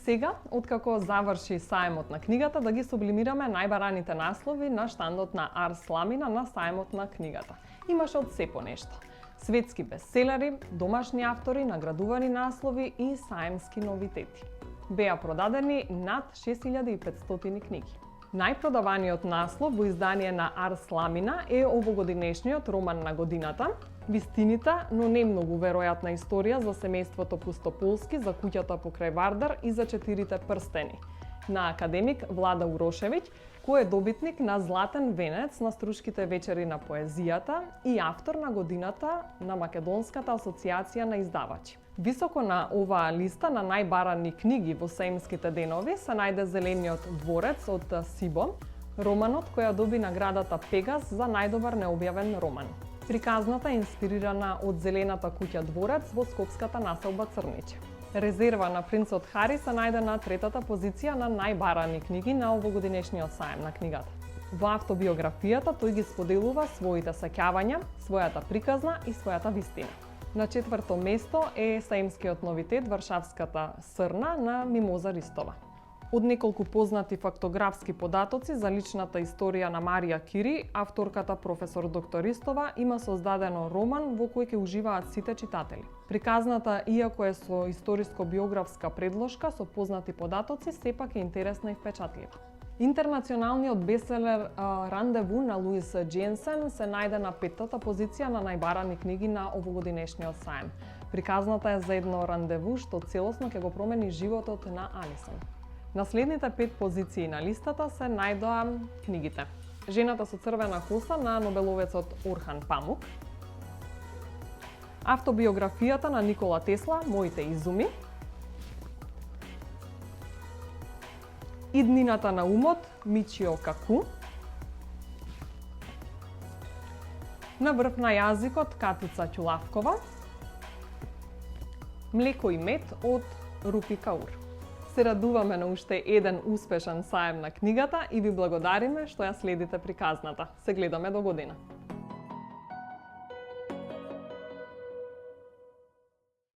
Сега, откако заврши сајмот на книгата, да ги сублимираме најбараните наслови на штандот на Арс Ламина на сајмот на книгата. Имаше од се по нешто. Светски бестселери, домашни автори, наградувани наслови и саемски новитети. Беа продадени над 6500 книги. Најпродаваниот наслов во издание на Арс Ламина е овогодинешниот роман на годината, вистинита, но не многу веројатна историја за семејството Пустополски, за куќата покрај Вардар и за 4 прстени, на академик Влада Урошевиќ, кој е добитник на Златен венец на Струшките вечери на поезијата и автор на годината на Македонската асоциација на издавачи. Високо на оваа листа на најбарани книги во саемските денови се најде Зелениот дворец од Сибо, романот која доби наградата Пегас за најдобар необјавен роман. Приказната е инспирирана од Зелената куќа дворец во скопската населба Црниче. Резерва на принцот Хари се најде на 3-та позиција на најбарани книги на овогодинешниот саем на книгата. Во автобиографијата тој ги споделува своите сеќавања, својата приказна и својата вистина. На 4-то место е саемскиот новитет Варшавската срна на Мимоза Ристова. Од неколку познати фактографски податоци за личната историја на Марија Кири, авторката професор доктор Ристова има создадено роман во кој ќе уживаат сите читатели. Приказната, иако е со историско-биографска предложка со познати податоци, сепак е интересна и впечатлива. Интернационалниот бестселер Рандеву на Луис Дженсен се најде на 5-та позиција на најбарани книги на овогодинешниот саем. Приказната е за едно рандеву што целосно ќе го промени животот на Алисон. На следните 5 позиции на листата се најдоа книгите: Жената со црвена коса на нобеловецот Орхан Памук, автобиографијата на Никола Тесла Моите изуми, Иднината на умот Мичио Каку, На врв на јазикот Катица Ќулавкова, Млеко и мед од Рупи Каур. Се радуваме на уште еден успешен саем на книгата и ви благодариме што ја следите приказната. Се гледаме до година.